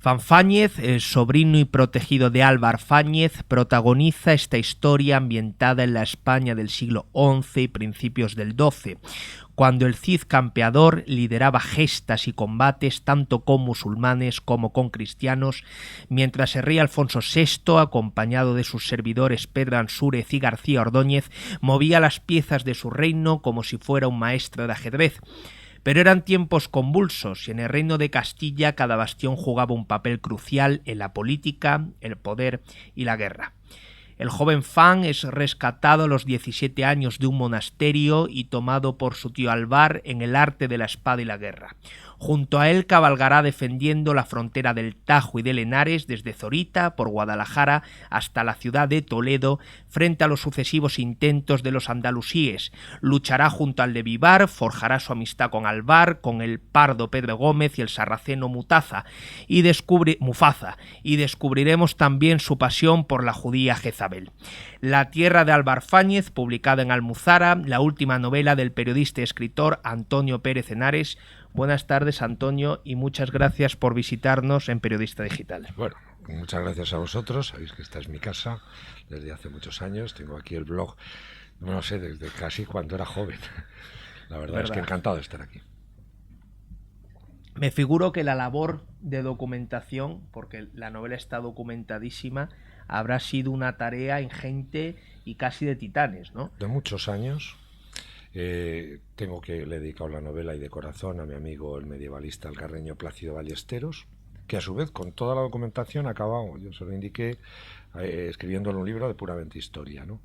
Fanfáñez, el sobrino y protegido de Álvar Fáñez, protagoniza esta historia ambientada en la España del siglo XI y principios del XII, cuando el Cid campeador lideraba gestas y combates tanto con musulmanes como con cristianos, mientras el rey Alfonso VI, acompañado de sus servidores Pedro Ansúrez y García Ordóñez, movía las piezas de su reino como si fuera un maestro de ajedrez. Pero eran tiempos convulsos y en el reino de Castilla cada bastión jugaba un papel crucial en la política, el poder y la guerra. El joven Fan es rescatado a los 17 años de un monasterio y tomado por su tío Alvar en el arte de la espada y la guerra. Junto a él cabalgará defendiendo la frontera del Tajo y del Henares desde Zorita por Guadalajara hasta la ciudad de Toledo frente a los sucesivos intentos de los andalusíes. Luchará junto al de Vivar, forjará su amistad con Alvar, con el pardo Pedro Gómez y el sarraceno Mufasa, y descubriremos también su pasión por la judía Jezabel. La tierra de Álvar Fáñez, publicada en Almuzara, la última novela del periodista y escritor Antonio Pérez Henares. Buenas tardes, Antonio, y muchas gracias por visitarnos en Periodista Digital. Bueno, muchas gracias a vosotros. Sabéis que esta es mi casa desde hace muchos años. Tengo aquí el blog, no sé, desde casi cuando era joven. La verdad es que encantado de estar aquí. Me figuro que la labor de documentación, porque la novela está documentadísima, habrá sido una tarea ingente y casi de titanes, ¿no? De muchos años. Tengo que le he dedicado la novela y de corazón a mi amigo el medievalista alcarreño Plácido Ballesteros, que a su vez con toda la documentación ha acabado, yo se lo indiqué, escribiéndole un libro de puramente historia, ¿no?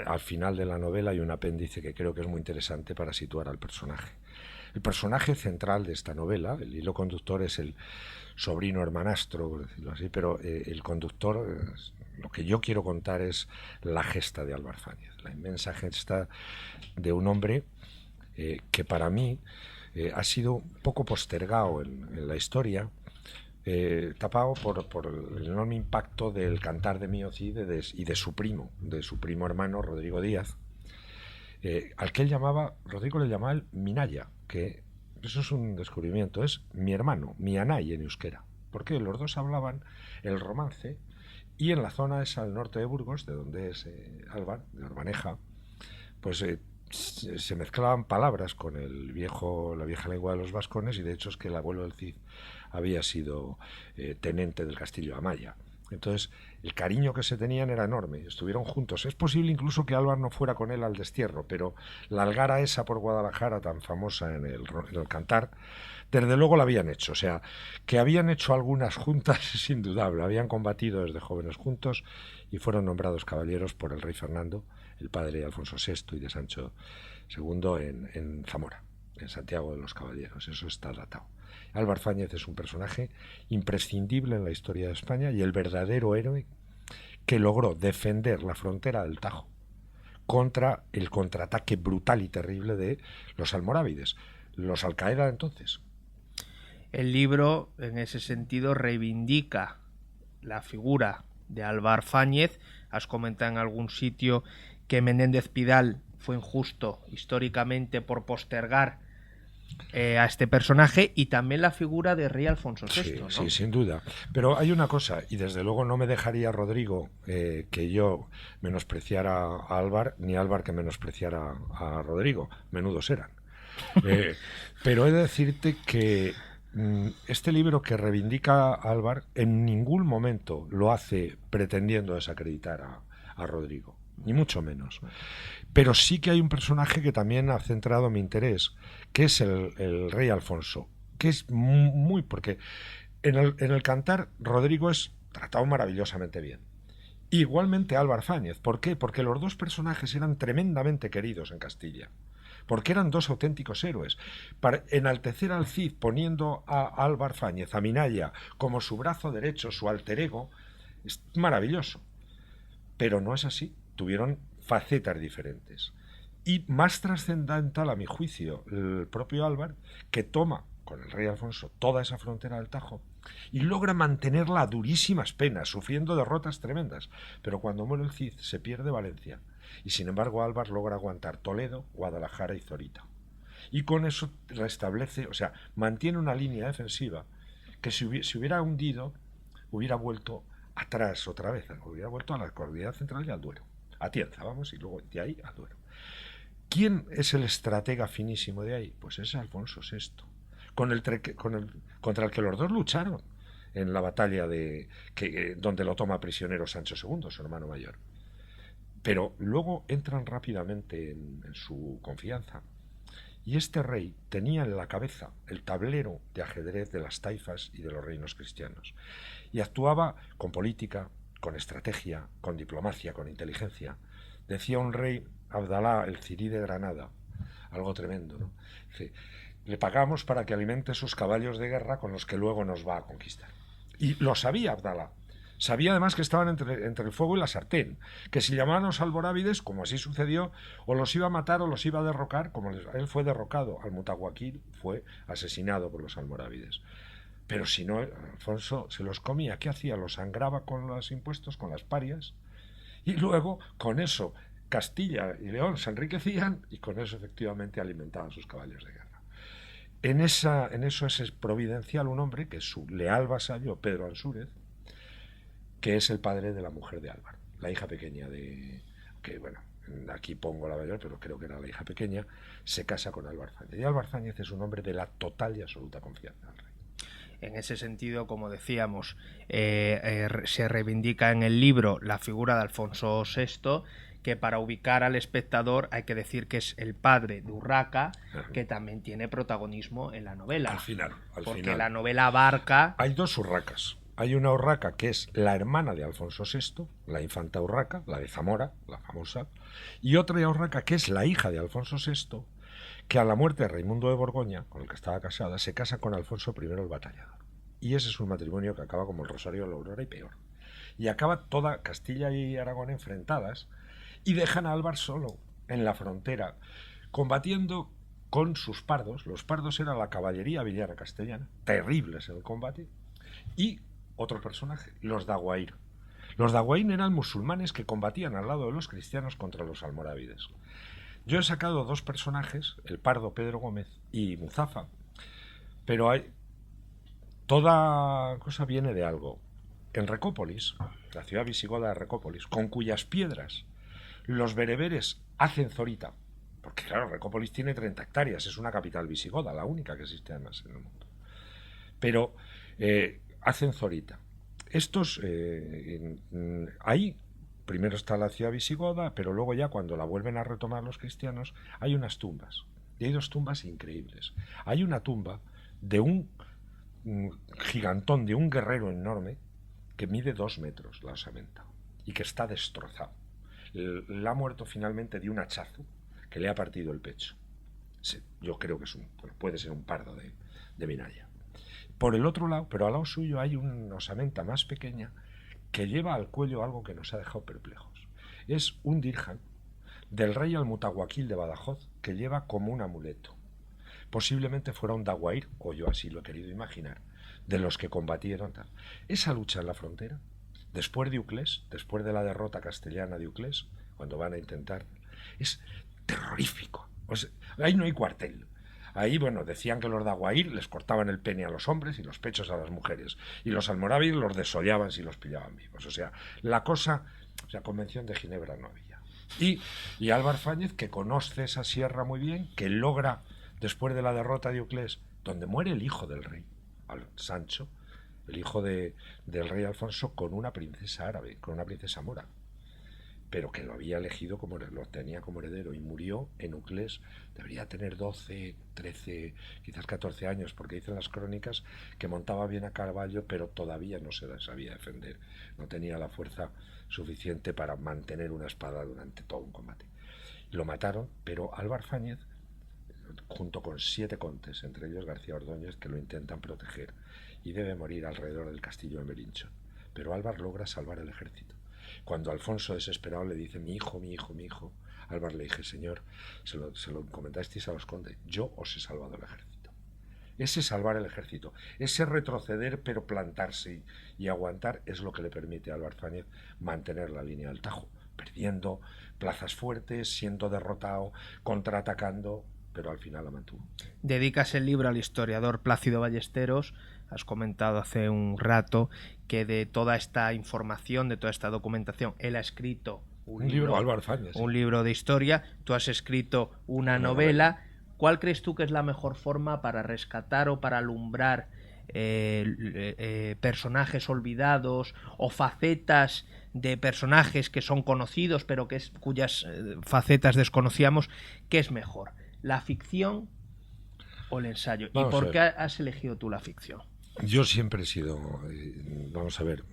Al final de la novela hay un apéndice que creo que es muy interesante para situar al personaje. El personaje central de esta novela, el hilo conductor, es el sobrino hermanastro, por decirlo así, pero el conductor, lo que yo quiero contar es la gesta de Álvar Fáñez, la inmensa gesta de un hombre que para mí ha sido un poco postergado en la historia, tapado por el enorme impacto del cantar de Mío Cid y de su primo hermano Rodrigo Díaz, al que él llamaba, Rodrigo le llamaba el Minaya, que eso es un descubrimiento, es mi hermano, mi anay en euskera, porque los dos hablaban el romance y en la zona esa al norte de Burgos, de donde es Álvar, de Orbaneja, pues se mezclaban palabras con la vieja lengua de los vascones, y de hecho es que el abuelo del Cid había sido tenente del castillo Amaya. Entonces, el cariño que se tenían era enorme, estuvieron juntos. Es posible incluso que Álvar no fuera con él al destierro, pero la algara esa por Guadalajara, tan famosa en el cantar, desde luego la habían hecho. O sea, que habían hecho algunas juntas es indudable, habían combatido desde jóvenes juntos y fueron nombrados caballeros por el rey Fernando, el padre de Alfonso VI y de Sancho II en Zamora, en Santiago de los Caballeros. Eso está datado. Álvar Fáñez es un personaje imprescindible en la historia de España y el verdadero héroe que logró defender la frontera del Tajo contra el contraataque brutal y terrible de los almorávides, los Al-Qaeda de entonces. El libro, en ese sentido, reivindica la figura de Álvar Fáñez. Has comentado en algún sitio que Menéndez Pidal fue injusto históricamente por postergar a este personaje, y también la figura de rey Alfonso VI, sí, ¿no? Sí, sin duda. Pero hay una cosa, y desde luego no me dejaría Rodrigo que yo menospreciara a Álvar, ni Álvar que menospreciara a Rodrigo. Menudos eran. Pero he de decirte que este libro que reivindica a Álvar en ningún momento lo hace pretendiendo desacreditar a Rodrigo, ni mucho menos. Pero sí que hay un personaje que también ha centrado mi interés, que es el rey Alfonso, que es muy... porque en el cantar Rodrigo es tratado maravillosamente bien. Igualmente Álvar Fáñez. ¿Por qué? Porque los dos personajes eran tremendamente queridos en Castilla, porque eran dos auténticos héroes. Para enaltecer al Cid poniendo a Álvar Fáñez, a Minaya, como su brazo derecho, su alter ego, es maravilloso. Pero no es así. Tuvieron facetas diferentes. Y más trascendental, a mi juicio, el propio Álvar, que toma con el rey Alfonso toda esa frontera del Tajo y logra mantenerla a durísimas penas, sufriendo derrotas tremendas. Pero cuando muere el Cid se pierde Valencia, y sin embargo Álvar logra aguantar Toledo, Guadalajara y Zorita. Y con eso restablece, o sea, mantiene una línea defensiva que si hubiera hundido, hubiera vuelto atrás otra vez, hubiera vuelto a la Cordillera Central y al Duero, a Tienza, vamos, y luego de ahí al Duero. ¿Quién es el estratega finísimo de ahí? Pues es Alfonso VI, contra el que los dos lucharon en la batalla donde lo toma prisionero Sancho II, su hermano mayor. Pero luego entran rápidamente en su confianza. Y este rey tenía en la cabeza el tablero de ajedrez de las taifas y de los reinos cristianos. Y actuaba con política, con estrategia, con diplomacia, con inteligencia. Decía un rey, Abdalá, el cirí de Granada, algo tremendo, ¿no? Dice, le pagamos para que alimente sus caballos de guerra con los que luego nos va a conquistar. Y lo sabía Abdalá. Sabía además que estaban entre el fuego y la sartén, que si llamaban a los almorávides, como así sucedió, o los iba a matar o los iba a derrocar, como él fue derrocado, al-Mutawakkil fue asesinado por los almorávides. Pero si no, Alfonso se los comía. ¿Qué hacía? Los sangraba con los impuestos, con las parias, y luego con eso Castilla y León se enriquecían y con eso efectivamente alimentaban sus caballos de guerra. En eso es providencial un hombre que es su leal vasallo, Pedro Ansúrez, que es el padre de la mujer de Álvar, la hija pequeña que bueno, aquí pongo la mayor, pero creo que era la hija pequeña, se casa con Álvar Fáñez. Y Álvar Fáñez es un hombre de la total y absoluta confianza del rey. En ese sentido, como decíamos, se reivindica en el libro la figura de Alfonso VI, que para ubicar al espectador hay que decir que es el padre de Urraca, que también tiene protagonismo en la novela. Al final. Porque la novela abarca... Hay dos Urracas. Hay una Urraca que es la hermana de Alfonso VI, la infanta Urraca, la de Zamora, la famosa, y otra Urraca que es la hija de Alfonso VI, que a la muerte de Raimundo de Borgoña, con el que estaba casada, se casa con Alfonso I el Batallador. Y ese es un matrimonio que acaba como el Rosario de la Aurora y peor. Y acaba toda Castilla y Aragón enfrentadas y dejan a Álvar solo en la frontera, combatiendo con sus pardos. Los pardos eran la caballería villana castellana, terribles en el combate, y otro personaje, los Daguair. Los Daguair eran musulmanes que combatían al lado de los cristianos contra los almorávides. Yo he sacado dos personajes, el pardo Pedro Gómez y Muzafa, pero toda cosa viene de algo. En Recópolis, la ciudad visigoda de Recópolis, con cuyas piedras los bereberes hacen zorita, porque claro, Recópolis tiene 30 hectáreas, es una capital visigoda, la única que existe además en el mundo. Pero hacen zorita. Estos, ahí primero está la ciudad visigoda, pero luego ya cuando la vuelven a retomar los cristianos, hay unas tumbas. Y hay dos tumbas increíbles. Hay una tumba de un gigantón, de un guerrero enorme, que mide 2 metros la osamenta, y que está destrozado. Le ha muerto finalmente de un hachazo que le ha partido el pecho. Yo creo que puede ser un pardo de Minaya. Por el otro lado, pero al lado suyo hay una osamenta más pequeña que lleva al cuello algo que nos ha dejado perplejos. Es un dirham del rey al-Mutawakkil de Badajoz que lleva como un amuleto. Posiblemente fuera un daguair, o yo así lo he querido imaginar, de los que combatieron. Esa lucha en la frontera, después de Uclés, después de la derrota castellana de Uclés, cuando van a intentar, es terrorífico. Ahí no hay cuartel. Ahí, bueno, decían que los Daguair les cortaban el pene a los hombres y los pechos a las mujeres, y los almorávides los desollaban si los pillaban vivos. O sea, Convención de Ginebra no había. Y Álvar Fáñez, que conoce esa sierra muy bien, que logra, después de la derrota de Uclés, donde muere el hijo del rey, Sancho, el hijo del rey Alfonso, con una princesa árabe, con una princesa mora, pero que lo había elegido lo tenía como heredero, y murió en Uclés. Debería tener 12, 13, quizás 14 años, porque dicen las crónicas que montaba bien a caballo, pero todavía no se sabía defender, no tenía la fuerza suficiente para mantener una espada durante todo un combate. Lo mataron, pero Álvar Fáñez, junto con 7 condes, entre ellos García Ordóñez, que lo intentan proteger, y debe morir alrededor del castillo de Merinchón. Pero Álvar logra salvar el ejército. Cuando Alfonso, desesperado, le dice: mi hijo, mi hijo, mi hijo, Álvar le dije: señor, se lo comentasteis a los condes, yo os he salvado el ejército. Ese salvar el ejército, ese retroceder pero plantarse y aguantar, es lo que le permite a Álvar Fáñez mantener la línea del Tajo, perdiendo plazas fuertes, siendo derrotado, contraatacando, pero al final la mantuvo. Dedicas el libro al historiador Plácido Ballesteros, has comentado hace un rato que de toda esta información, de toda esta documentación, él ha escrito un libro, Álvar Fáñez, un libro de historia, tú has escrito una novela. ¿Cuál crees tú que es la mejor forma para rescatar o para alumbrar personajes olvidados o facetas de personajes que son conocidos pero cuyas facetas desconocíamos? ¿Qué es mejor, la ficción o el ensayo? ¿Y por qué has elegido tú la ficción? Yo siempre he sido, vamos a ver,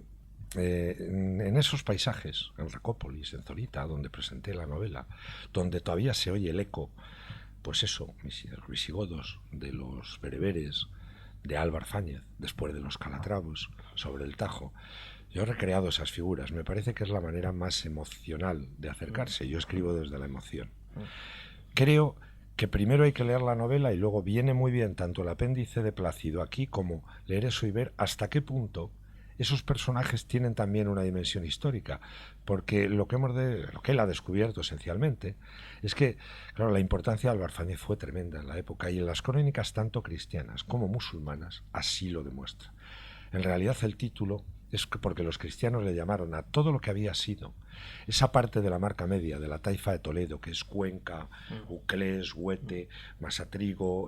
en esos paisajes, en Recópolis, en Zorita, donde presenté la novela, donde todavía se oye el eco, pues eso, los visigodos, de los bereberes, de Álvar Fáñez, después de los calatravos, sobre el Tajo. Yo he recreado esas figuras, me parece que es la manera más emocional de acercarse. Yo escribo desde la emoción. Creo que primero hay que leer la novela y luego viene muy bien tanto el apéndice de Plácido aquí como leer eso y ver hasta qué punto esos personajes tienen también una dimensión histórica, porque lo que él ha descubierto esencialmente es que, claro, la importancia de Álvar Fáñez fue tremenda en la época, y en las crónicas tanto cristianas como musulmanas así lo demuestra. En realidad el título es porque los cristianos le llamaron a todo lo que había sido esa parte de la Marca Media, de la taifa de Toledo, que es Cuenca, Uclés, Huete, Masatrigo,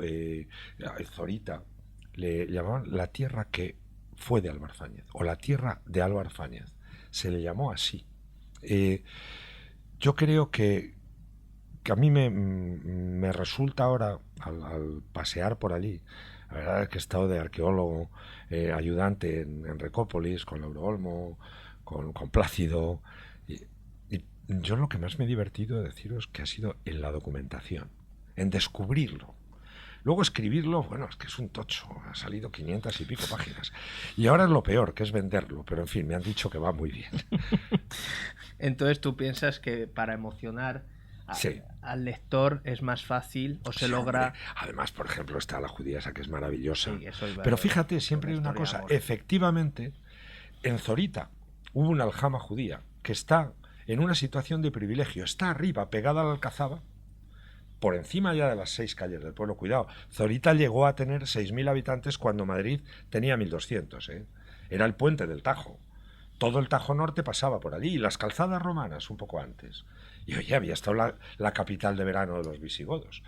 Zorita, le llamaban la tierra que fue de Álvar Fáñez, o la tierra de Álvar Fáñez. Se le llamó así. Yo creo que a mí me resulta ahora, al pasear por allí, la verdad es que he estado de arqueólogo ayudante en Recópolis, con Lauro Olmo, con Plácido, y yo lo que más me he divertido de deciros que ha sido en la documentación, en descubrirlo. Luego escribirlo, bueno, es que es un tocho, ha salido 500 y pico páginas. Y ahora es lo peor, que es venderlo, pero en fin, me han dicho que va muy bien. Entonces, ¿tú piensas que para emocionar al lector es más fácil o se logra...? Hombre. Además, por ejemplo, está La judía esa, que es maravillosa. Sí, eso es verdad. Pero fíjate, siempre hay una cosa, efectivamente, en Zorita hubo una aljama judía que está en una situación de privilegio, está arriba, pegada a la Alcazaba, por encima ya de las 6 calles del pueblo. Cuidado, Zorita llegó a tener 6.000 habitantes cuando Madrid tenía 1.200, ¿eh? Era el puente del Tajo. Todo el Tajo Norte pasaba por allí, y las calzadas romanas un poco antes. Y oye, había estado la capital de verano de los visigodos.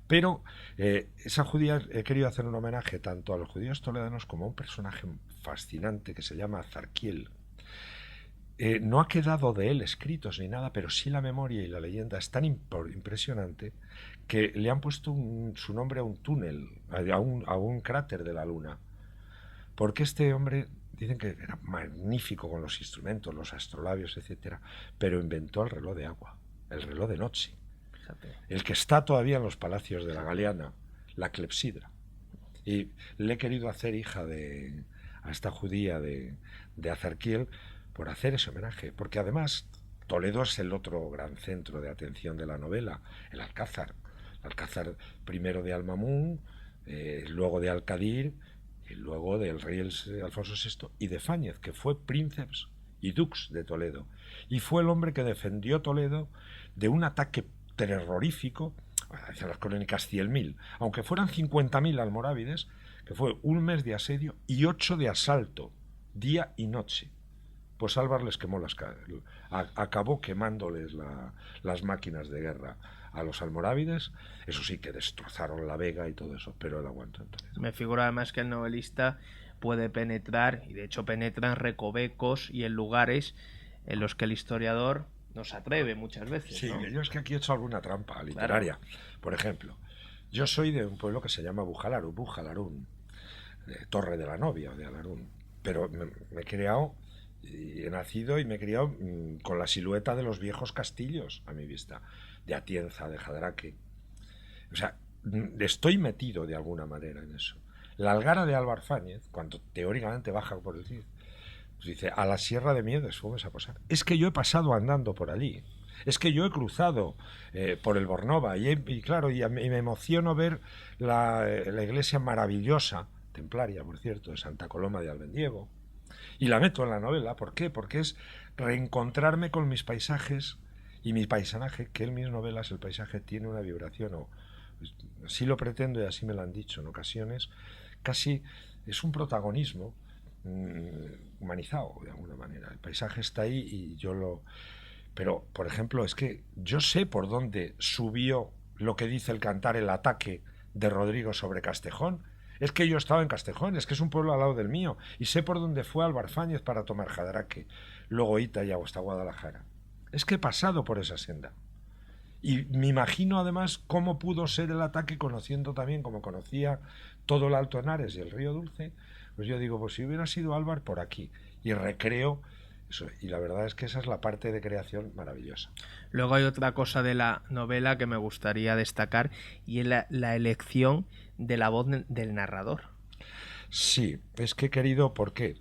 Pero esa judía, he querido hacer un homenaje tanto a los judíos toledanos como a un personaje fascinante que se llama Zarquiel. No ha quedado de él escritos ni nada, pero sí la memoria y la leyenda es tan impresionante que le han puesto su nombre a un túnel, a un cráter de la Luna. Porque este hombre, dicen que era magnífico con los instrumentos, los astrolabios, etcétera, pero inventó el reloj de agua, el reloj de noche. Fíjate. El que está todavía en los palacios de la Galeana, la clepsidra. Y le he querido hacer hija a esta judía de Azarquiel, por hacer ese homenaje, porque además Toledo es el otro gran centro de atención de la novela, el Alcázar primero de Al-Mamún, luego de Al-Qadir, y luego del rey Alfonso VI y de Fáñez, que fue príncipes y dux de Toledo, y fue el hombre que defendió Toledo de un ataque terrorífico, dicen las crónicas 100.000, aunque fueran 50.000 almorávides, que fue un mes de asedio y 8 de asalto, día y noche. Pues Álvar les quemó acabó quemándoles las máquinas de guerra a los almorávides. Eso sí, que destrozaron la Vega y todo eso, pero él aguantó. Entonces me figura además que el novelista puede penetrar, y de hecho penetra en recovecos y en lugares en los que el historiador no se atreve muchas veces. Sí, ¿no? Yo es que aquí he hecho alguna trampa literaria. Claro. Por ejemplo, yo soy de un pueblo que se llama Bujalarún, Torre de la Novia o de Alarún, pero me he creado y he nacido y me he criado con la silueta de los viejos castillos a mi vista, de Atienza, de Jadraque. O sea, estoy metido de alguna manera en eso. La Algara de Álvar Fáñez, cuando teóricamente baja por el Cid, pues dice, a la Sierra de Miedes fuimos a pasar. Es que yo he pasado andando por allí. Es que yo he cruzado por el Bornova y claro, y me emociono ver la iglesia maravillosa, templaria, por cierto, de Santa Coloma de Albendiego. Y la meto en la novela. ¿Por qué? Porque es reencontrarme con mis paisajes y mi paisanaje, que en mis novelas el paisaje tiene una vibración, o así lo pretendo y así me lo han dicho en ocasiones, casi es un protagonismo humanizado de alguna manera. El paisaje está ahí y yo lo... Pero, por ejemplo, es que yo sé por dónde subió lo que dice el cantar El ataque de Rodrigo sobre Castejón. Es que yo estaba en Castejón, es que es un pueblo al lado del mío, y sé por dónde fue Álvar Fáñez para tomar Jadraque, luego Ita y hasta Guadalajara. Es que he pasado por esa senda. Y me imagino además cómo pudo ser el ataque, conociendo también, como conocía todo el Alto Henares y el Río Dulce. Pues yo digo, pues si hubiera sido Álvar, por aquí. Y recreo eso. Y la verdad es que esa es la parte de creación maravillosa. Luego hay otra cosa de la novela que me gustaría destacar, y es la elección de la voz del narrador. Sí, es que he querido, ¿por qué?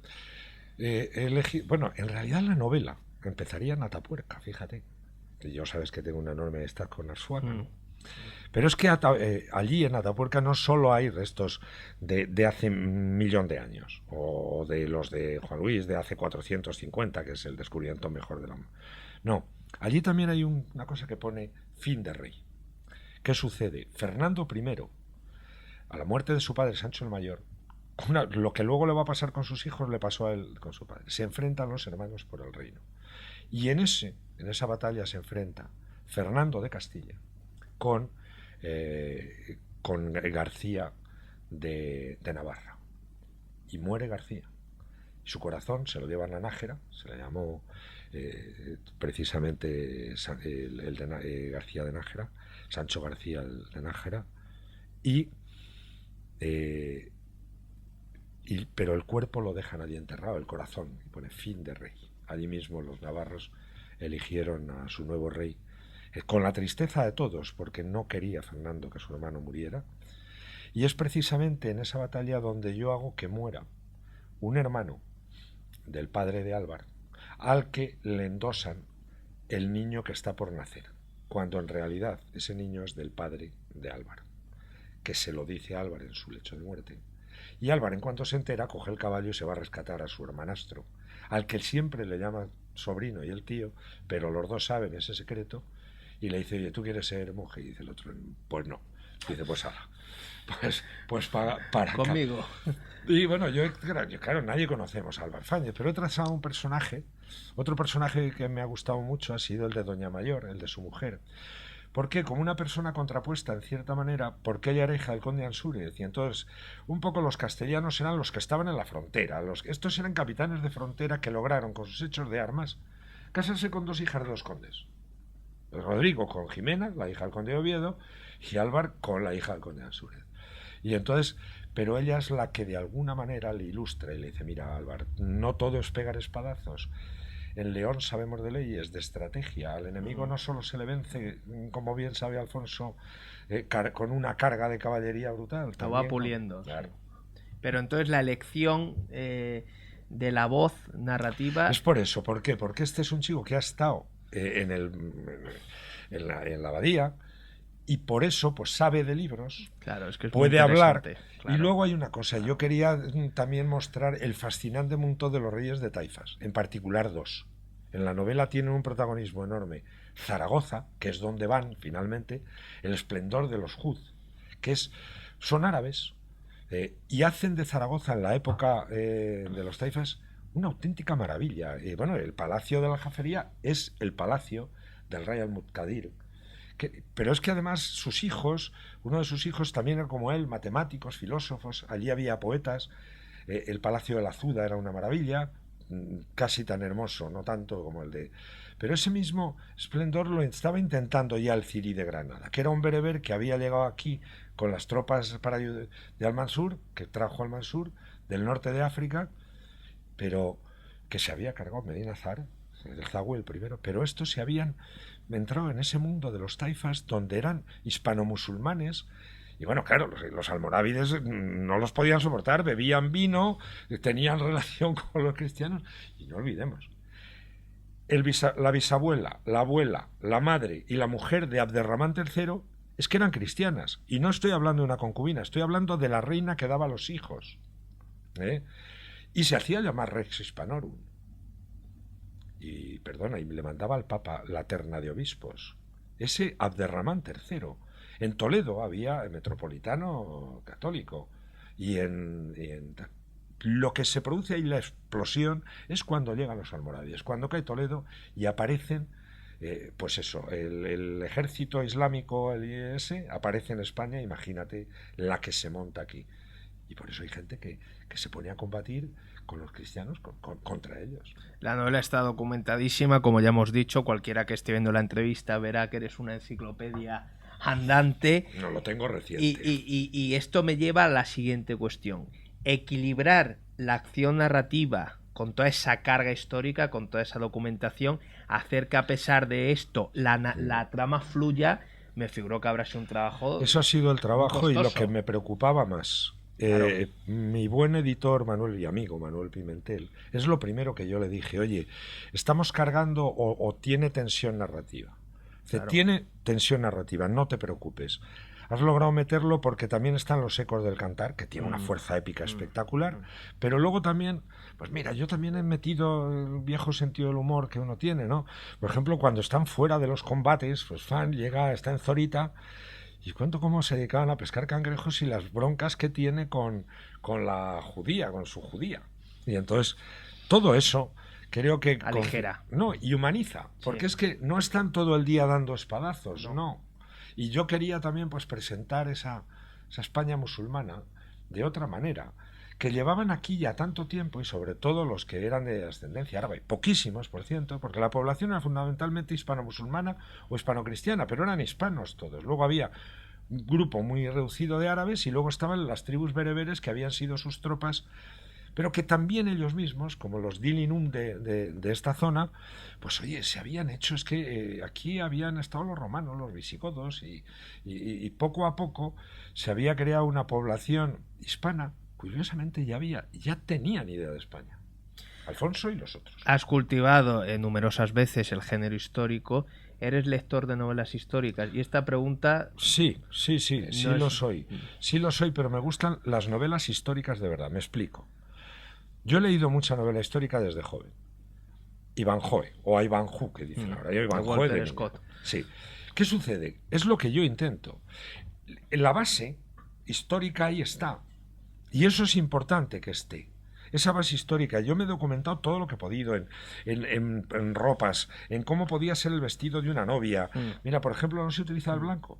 Bueno, en realidad la novela empezaría en Atapuerca, fíjate. Yo sabes que tengo una enorme amistad con Arzuaga, ¿no? Pero es que allí en Atapuerca no solo hay restos de hace 1.000.000 de años, o de los de Juan Luis de hace 450, que es el descubrimiento mejor de la... No, allí también hay una cosa que pone fin de rey. ¿Qué sucede? Fernando I, a la muerte de su padre Sancho el Mayor, lo que luego le va a pasar con sus hijos le pasó a él con su padre. Se enfrentan los hermanos por el reino. Y en esa batalla se enfrenta Fernando de Castilla con García de Navarra. Y muere García. Y su corazón se lo llevan a Nájera, se le llamó precisamente García de Nájera, Sancho García de Nájera, pero el cuerpo lo dejan allí enterrado, el corazón, y pone fin de rey. Allí mismo los navarros eligieron a su nuevo rey, con la tristeza de todos, porque no quería Fernando que su hermano muriera. Y es precisamente en esa batalla donde yo hago que muera un hermano del padre de Álvar, al que le endosan el niño que está por nacer, cuando en realidad ese niño es del padre de Álvar, que se lo dice a Álvar en su lecho de muerte. Y Álvar, en cuanto se entera, coge el caballo y se va a rescatar a su hermanastro, al que siempre le llama sobrino y el tío, pero los dos saben ese secreto, y le dice, oye, ¿tú quieres ser monje? Y dice el otro, pues no. Dice, pues ahora, pues para conmigo. Y bueno, claro, nadie conocemos a Álvar Fáñez, pero he trazado otro personaje que me ha gustado mucho ha sido el de Doña Mayor, el de su mujer. Porque como una persona contrapuesta, en cierta manera, porque ella era hija del conde Ansúrez, y entonces un poco los castellanos eran los que estaban en la frontera, estos eran capitanes de frontera que lograron con sus hechos de armas casarse con dos hijas de los condes. Rodrigo con Jimena, la hija del conde de Oviedo, y Álvar con la hija del conde Ansúrez. Y entonces, pero ella es la que de alguna manera le ilustra y le dice, mira, Álvar, no todo es pegar espadazos. En León sabemos de leyes, de estrategia. Al enemigo no solo se le vence, como bien sabe Alfonso, con una carga de caballería brutal. Lo va puliendo. Claro. Pero entonces la elección de la voz narrativa... Es por eso. ¿Por qué? Porque este es un chico que ha estado en la abadía, y por eso pues sabe de libros, claro, es que es puede hablar. Claro. Y luego hay una cosa, yo quería también mostrar el fascinante mundo de los reyes de Taifas, en particular dos. En la novela tienen un protagonismo enorme. Zaragoza, que es donde van finalmente, el esplendor de los Juz, que son árabes, y hacen de Zaragoza en la época de los Taifas una auténtica maravilla. Bueno, el Palacio de la Jafería es el palacio del rey Al-Muqtadir. Pero es que además sus hijos, uno de sus hijos también era como él, matemáticos, filósofos, allí había poetas, el Palacio de la Azuda era una maravilla, casi tan hermoso, no tanto como el de... Pero ese mismo esplendor lo estaba intentando ya el Cirí de Granada, que era un bereber que había llegado aquí con las tropas de Al-Mansur, que trajo Al-Mansur del norte de África, pero que se había cargado Medina Zar, el Zagüe el primero, pero estos se habían entrado en ese mundo de los taifas donde eran hispano-musulmanes. Y bueno, claro, los almorávides no los podían soportar, bebían vino, tenían relación con los cristianos. Y no olvidemos, la bisabuela, la abuela, la madre y la mujer de Abderramán III es que eran cristianas. Y no estoy hablando de una concubina, estoy hablando de la reina que daba los hijos. Y se hacía llamar Rex Hispanorum. Y le mandaba al Papa la terna de obispos. Ese Abderramán III. En Toledo había el metropolitano católico, Lo que se produce ahí, la explosión, es cuando llegan los almorávides, cuando cae Toledo y aparecen, pues eso, el ejército islámico, el IS, aparece en España, imagínate la que se monta aquí. Y por eso hay gente que se pone a combatir con los cristianos contra ellos. La novela está documentadísima, como ya hemos dicho, cualquiera que esté viendo la entrevista verá que eres una enciclopedia andante. No lo tengo reciente. Y esto me lleva a la siguiente cuestión. Equilibrar la acción narrativa con toda esa carga histórica, con toda esa documentación, hacer que a pesar de esto la trama fluya, me figuro que habrá sido un trabajo. Eso ha sido el trabajo costoso. Y lo que me preocupaba más. Claro. Mi buen editor Manuel y amigo Manuel Pimentel, es lo primero que yo le dije: oye, estamos cargando o tiene tensión narrativa. Claro. Tiene tensión narrativa, no te preocupes. Has logrado meterlo porque también están los ecos del cantar, que tiene una fuerza épica espectacular, pero luego también, pues mira, yo también he metido el viejo sentido del humor que uno tiene, ¿no? Por ejemplo, cuando están fuera de los combates, pues Fan llega, está en Zorita, y cuento cómo se dedicaban a pescar cangrejos y las broncas que tiene con la judía, con su judía. Y entonces, todo eso creo que aligera. No, y humaniza, porque es que no están todo el día dando espadazos, no. Y yo quería también pues presentar esa España musulmana de otra manera, que llevaban aquí ya tanto tiempo, y sobre todo los que eran de ascendencia árabe, poquísimos, por ciento, porque la población era fundamentalmente hispano-musulmana o hispano-cristiana, pero eran hispanos todos. Luego había un grupo muy reducido de árabes y luego estaban las tribus bereberes que habían sido sus tropas, pero que también ellos mismos, como los Dilinum de esta zona, pues oye, se habían hecho, es que aquí habían estado los romanos, los visigodos, y poco a poco se había creado una población hispana. Curiosamente ya tenían idea de España, Alfonso y los otros. Has cultivado numerosas veces el género histórico. ¿Eres lector de novelas históricas? Y esta pregunta... Sí, lo soy. Sí lo soy, pero me gustan las novelas históricas de verdad, me explico. Yo he leído mucha novela histórica desde joven. Ivanhoe, o Ivanhoe, que dicen ahora. Yo Ivanhoe de Scott. Sí. ¿Qué sucede? Es lo que yo intento. La base histórica ahí está. Y eso es importante que esté. Esa base histórica. Yo me he documentado todo lo que he podido en ropas, en cómo podía ser el vestido de una novia. Mira, por ejemplo, no se utiliza el blanco.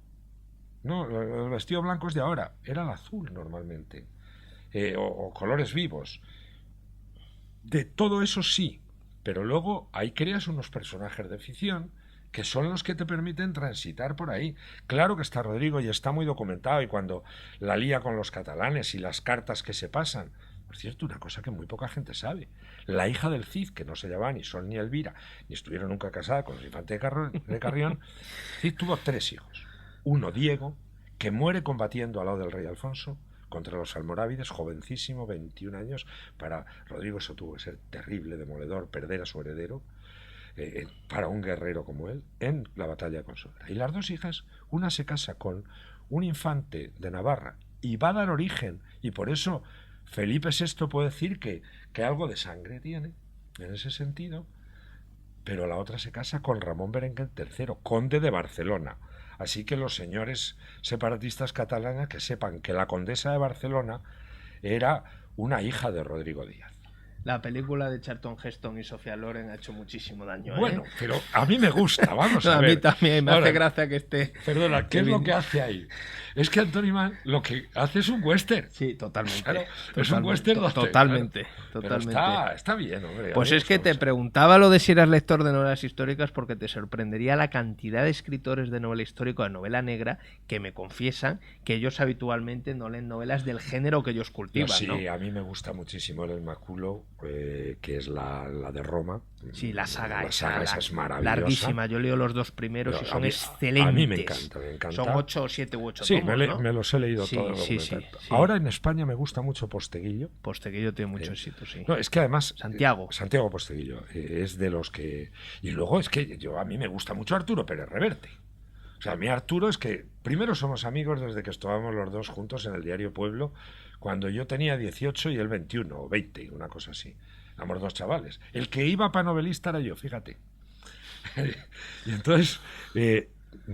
No, el vestido blanco es de ahora. Era el azul normalmente. O colores vivos. De todo eso sí, pero luego ahí creas unos personajes de ficción que son los que te permiten transitar por ahí. Claro que está Rodrigo y está muy documentado, y cuando la lía con los catalanes y las cartas que se pasan. Por cierto, una cosa que muy poca gente sabe: la hija del Cid, que no se llamaba ni Sol ni Elvira, ni estuvieron nunca casada con los infantes de Carrión, Cid tuvo 3 hijos. Uno, Diego, que muere combatiendo al lado del rey Alfonso contra los almorávides, jovencísimo, 21 años. Para Rodrigo eso tuvo que ser terrible, demoledor, perder a su heredero, para un guerrero como él, en la batalla de Consuegra. Y las 2 hijas, una se casa con un infante de Navarra y va a dar origen, y por eso Felipe VI puede decir que algo de sangre tiene, en ese sentido, pero la otra se casa con Ramón Berenguer III, conde de Barcelona. Así que los señores separatistas catalanes que sepan que la condesa de Barcelona era una hija de Rodrigo Díaz. La película de Charlton Heston y Sofía Loren ha hecho muchísimo daño. Bueno, pero a mí me gusta, vamos a ver. A mí también me hace gracia que esté... Perdona, ¿qué es lo que hace ahí? Es que Anthony Mann lo que hace es un western. Sí, totalmente. Claro, es un western. Totalmente. Está bien, hombre. Pues es que te preguntaba lo de si eras lector de novelas históricas porque te sorprendería la cantidad de escritores de novela histórica o de novela negra que me confiesan que ellos habitualmente no leen novelas del género que ellos cultivan. Sí, ¿no? A mí me gusta muchísimo el Maculo, que es la de Roma. Sí, la saga esa es maravillosa. Larguísima. Yo leo los 2 primeros y son excelentes. A mí me encanta. Son 8 o 7 u 8 sí, tomos, ¿no? me los he leído todos. Sí. Ahora en España me gusta mucho Posteguillo. Posteguillo tiene mucho éxito, sí. No, es que además... Santiago Posteguillo es de los que... Y luego es que a mí me gusta mucho Arturo Pérez Reverte. O sea, a mí Arturo es que... Primero somos amigos desde que estábamos los dos juntos en el diario Pueblo, cuando yo tenía 18 y él 21 o 20, una cosa así. Éramos 2 chavales. El que iba para novelista era yo, fíjate. Y entonces,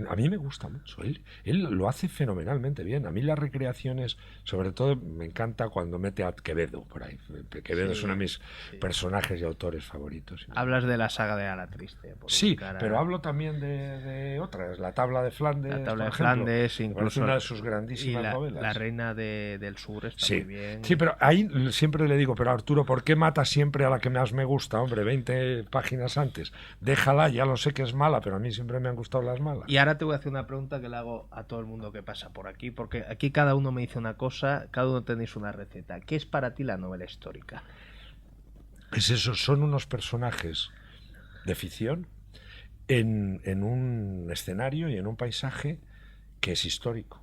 a mí me gusta mucho. Él lo hace fenomenalmente bien. A mí las recreaciones, sobre todo, me encanta cuando mete a Quevedo por ahí. Quevedo es uno de mis personajes y autores favoritos. Hablas de la saga de Ala Triste. Sí, pero hablo también de otras. La Tabla de Flandes, La Tabla de por ejemplo, Flandes, incluso una de sus grandísimas novelas. La Reina del Sur está sí. muy bien. Sí, pero ahí siempre le digo, pero Arturo, ¿por qué matas siempre a la que más me gusta? Hombre, 20 páginas antes. Déjala, ya lo sé que es mala, pero a mí siempre me han gustado las malas. Y ahora te voy a hacer una pregunta que le hago a todo el mundo que pasa por aquí, porque aquí cada uno me dice una cosa, cada uno tenéis una receta. ¿Qué es para ti la novela histórica? Es eso, son unos personajes de ficción en un escenario y en un paisaje que es histórico.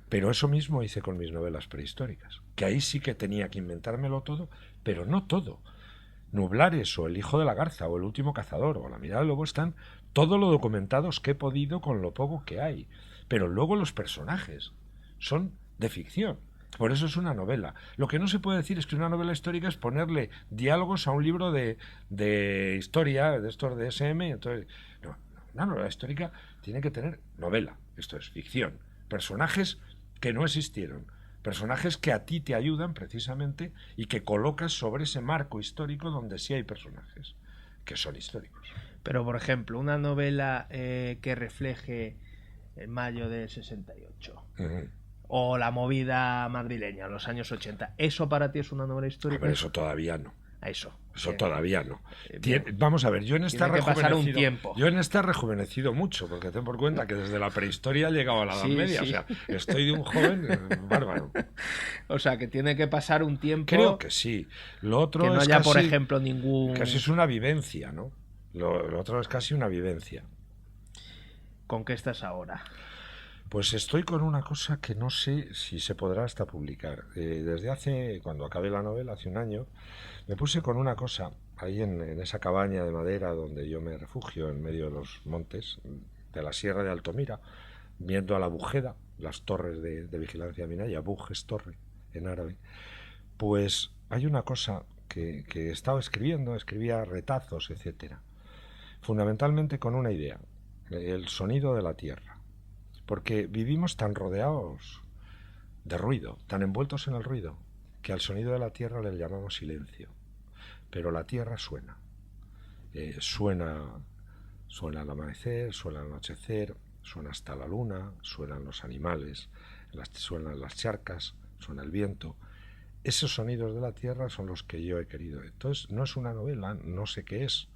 Pero eso mismo hice con mis novelas prehistóricas, que ahí sí que tenía que inventármelo todo, pero no todo. Nublares o El hijo de la garza o El último cazador o La mirada del lobo están todo lo documentados que he podido con lo poco que hay. Pero luego los personajes son de ficción. Por eso es una novela. Lo que no se puede decir es que una novela histórica es ponerle diálogos a un libro de historia, de estos de SM. Entonces, no, una novela histórica tiene que tener novela. Esto es ficción. Personajes que no existieron. Personajes que a ti te ayudan precisamente y que colocas sobre ese marco histórico donde sí hay personajes que son históricos. Pero, por ejemplo, una novela que refleje el mayo del 68 o la movida madrileña, los años 80, ¿eso para ti es una novela histórica? Pero eso todavía no. Eso todavía no. Vamos a ver, yo en esta he rejuvenecido mucho, porque ten por cuenta que desde la prehistoria he llegado a la Edad Media, o sea, estoy de un joven bárbaro. O sea, que tiene que pasar un tiempo. Creo que sí. Lo otro que no es haya, casi, por ejemplo, ningún. Casi es una vivencia, ¿no? Lo otro es casi una vivencia. ¿Con qué estás ahora? Pues estoy con una cosa que no sé si se podrá hasta publicar. Cuando acabé la novela, hace un año, me puse con una cosa ahí en esa cabaña de madera donde yo me refugio en medio de los montes de la Sierra de Altomira, viendo a la Bujeda, las torres de vigilancia minera, Buj es torre en árabe. Pues hay una cosa que he estado escribía retazos, etcétera, fundamentalmente con una idea: el sonido de la tierra. Porque vivimos tan rodeados de ruido, tan envueltos en el ruido, que al sonido de la tierra le llamamos silencio. Pero la tierra suena. Suena al amanecer, suena al anochecer, suena hasta la luna, suenan los animales, suenan las charcas, suena el viento. Esos sonidos de la tierra son los que yo he querido. Entonces, no es una novela, no sé qué es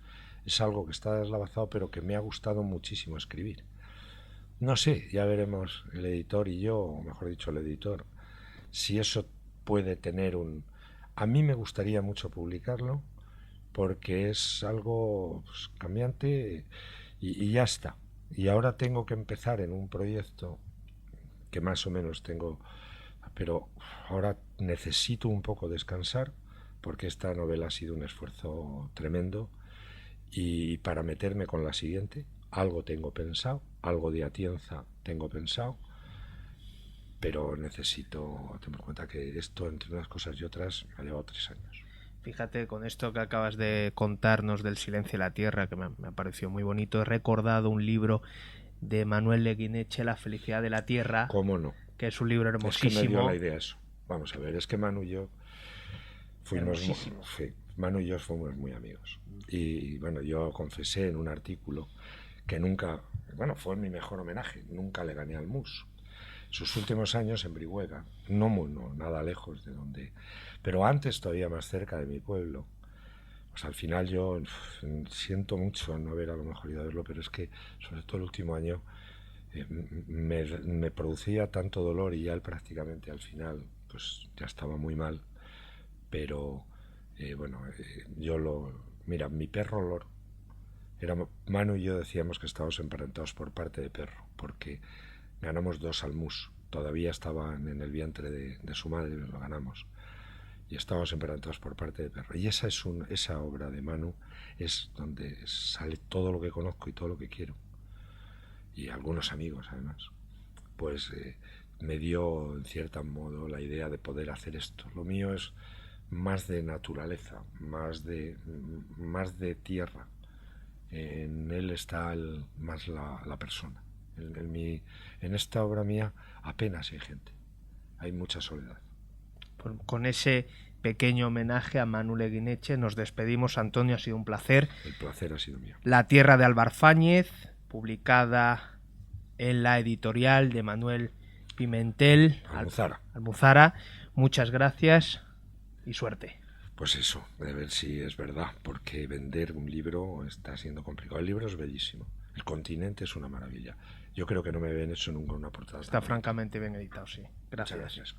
algo que está deslavazado, pero que me ha gustado muchísimo escribir. No sé, ya veremos el editor y yo, o mejor dicho el editor, si eso puede tener A mí me gustaría mucho publicarlo porque es algo cambiante y ya está. Y ahora tengo que empezar en un proyecto que más o menos tengo, pero ahora necesito un poco descansar porque esta novela ha sido un esfuerzo tremendo y para meterme con la siguiente algo tengo pensado, algo de Atienza tengo pensado, pero necesito tener en cuenta que esto, entre unas cosas y otras, me ha llevado 3 años. Fíjate, con esto que acabas de contarnos del silencio de la tierra, que me ha parecido muy bonito, he recordado un libro de Manuel Leguineche, La felicidad de la tierra. ¿Cómo no? Que es un libro hermosísimo. Es que me dio la idea eso. Vamos a ver, es que Manu y yo fuimos muy amigos. Y bueno, yo confesé en un artículo que nunca, fue mi mejor homenaje, nunca le gané al Mus. Sus últimos años en Brihuega, no nada lejos de donde, pero antes todavía más cerca de mi pueblo. Pues al final yo siento mucho no haber a lo mejor ido a verlo, pero es que sobre todo el último año me producía tanto dolor y ya él prácticamente al final pues ya estaba muy mal, pero mira, mi perro Lor, Manu y yo decíamos que estábamos emparentados por parte de perro, porque ganamos 2 al Mus, todavía estaban en el vientre de su madre, lo ganamos, y estábamos emparentados por parte de perro. Y esa obra de Manu es donde sale todo lo que conozco y todo lo que quiero, y algunos amigos además, pues me dio en cierto modo la idea de poder hacer esto. Lo mío es más de naturaleza, más de tierra, en él está más la persona. En esta obra mía apenas hay gente, hay mucha soledad. Pues con ese pequeño homenaje a Manu Leguineche nos despedimos. Antonio, ha sido un placer. El placer ha sido mío. La tierra de Álvar Fáñez, publicada en la editorial de Manuel Pimentel Almuzara. Muchas gracias y suerte. Pues eso, de ver si es verdad, porque vender un libro está siendo complicado. El libro es bellísimo, El continente es una maravilla. Yo creo que no me habían hecho nunca una portada. Está francamente bien editado, sí. Gracias.